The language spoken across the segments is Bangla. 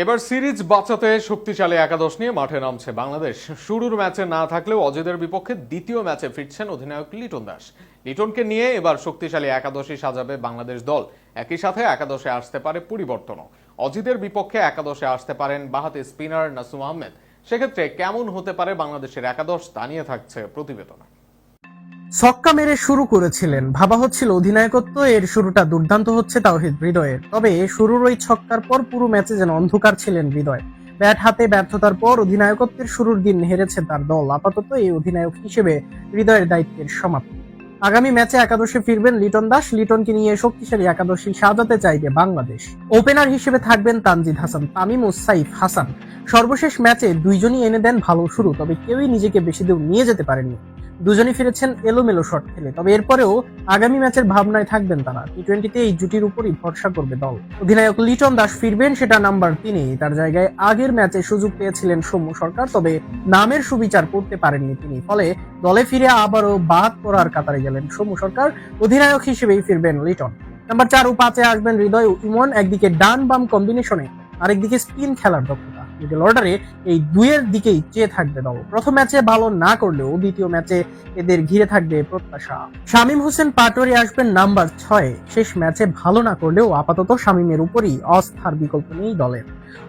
এবার সিরিজ বাঁচাতে শক্তিশালী একাদশ নিয়ে মাঠে নামছে বাংলাদেশ। শুরুর ম্যাচে না থাকলেও অজিদের বিপক্ষে দ্বিতীয় ম্যাচে ফিরছেন অধিনায়ক লিটন দাস। লিটনকে নিয়ে এবার শক্তিশালী একাদশই সাজাবে বাংলাদেশ দল। একই সাথে একাদশে আসতে পারে পরিবর্তনও। অজিদের বিপক্ষে একাদশে আসতে পারেন বাঁহাতি স্পিনার নাসুম আহমেদ। সেক্ষেত্রে কেমন হতে পারে বাংলাদেশের একাদশ তা নিয়ে থাকছে প্রতিবেদন। ছক্কা মেরে শুরু করেছিলেন, ভাবা হচ্ছিল অধিনায়কত্ব এর শুরুটা দুর্দান্ত হচ্ছে তাওহিদ হৃদয়ের। তবে শুরুর ওই ছক্কার পর পুরো ম্যাচে যেন অন্ধকার ছিলেন হৃদয়। ব্যাট হাতে ব্যর্থতার পর অধিনায়কত্বের শুরুর দিন হেরেছে তার দল। আপাতত এই অধিনায়ক হিসেবে হৃদয়ের দায়িত্বের সমাপ্তি। আগামী ম্যাচে একাদশে ফিরবেন লিটন দাস। লিটনকে নিয়ে শক্তিশালী একাদশী সাজাতে চাইবে বাংলাদেশ। ওপেনার হিসেবে থাকবেন তানজিদ হাসান, তামিম ও সাইফ হাসান। সর্বশেষ ম্যাচে দুইজনই এনে দেন ভালো শুরু, তবে কেউই নিজেকে বেশি দূর নিয়ে যেতে পারেননি। দুজনই ফিরেছেন এলোমেলো শট খেলে। তবে এরপরেও আগামী ম্যাচের ভাবনায় থাকবেন তারা। টি-20তে এই জুটির উপরই ভরসা করবে দল। অধিনায়ক লিটন দাস ফিরবেন, সেটা নাম্বার 3-এ। তার জায়গায় আগের ম্যাচে সুযোগ পেয়েছিলেন সৌম্য সরকার, তবে নামের সুবিচার করতে পারেননি তিনি। ফলে দলে ফিরে আবারও বাদ পড়ার কাতারে গেলেন সৌম্য সরকার। অধিনায়ক হিসেবেই ফিরবেন লিটন। নাম্বার 4 ও 5-এ আসবেন হৃদয় ও ইমন। একদিকে ডান বাম কম্বিনেশনে, আরেকদিকে স্পিন খেলার দক্ষতা। মিডল অর্ডারে এই দুইয়ের দিকেই চেয়ে থাকবে দল। প্রথম ম্যাচে ভালো না করলেও দ্বিতীয় ম্যাচে এদের ঘিরে থাকবে প্রত্যাশা। শামীম হোসেন পাটোয়ারি আসবেন নাম্বার 6-এ। শেষ ম্যাচে ভালো না করলেও আপাতত শামীমের উপরই অস্থার বিকল্প নেই দলের।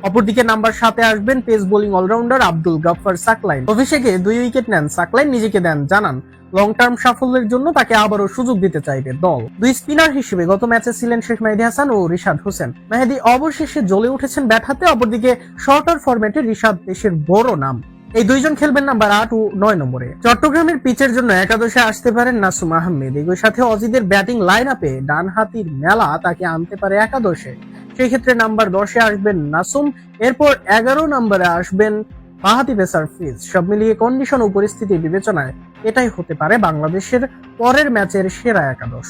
অপরদিকে নাম্বার 7-এ আসবেন pace bowling allrounder Abdul Gaffar Saqlain. অভিষেকে 2 উইকেট নেন সাকলাইন, নিজেকে দেন জানান লং টার্ম সাফল্যের জন্য তাকে আবারও সুযোগ দিতে চাইবে দল। 2 স্পিনার হিসেবে গত ম্যাচে ছিলেন শেখ মেহেদী হাসান ও রিশাদ হোসেন। মেহেদী অবশেষে জ্বলে উঠেছেন ব্যাট হাতে। অপরদিকে শর্টার ফরম্যাটে রিশাদ দেশের বড় নাম। এই দুইজন খেলবেন নাম্বার 8 ও 9 নম্বরে। চট্টগ্রামের পিচের জন্য একাদশে আসতে পারেন নাসুম আহমেদ। এগুলোর সাথে অজিদের ব্যাটিং লাইন আপে ডানহাতির মেলা তাকে আনতে পারে একাদশে। সেই ক্ষেত্রে নাম্বার 10-এ আসবেন নাসুম। এরপর 11 নম্বরে আসবেন বাঁহাতি পেসার ফিজ। সব মিলিয়ে কন্ডিশন ও পরিস্থিতি বিবেচনায় এটাই হতে পারে বাংলাদেশের পরের ম্যাচের সেরা একাদশ।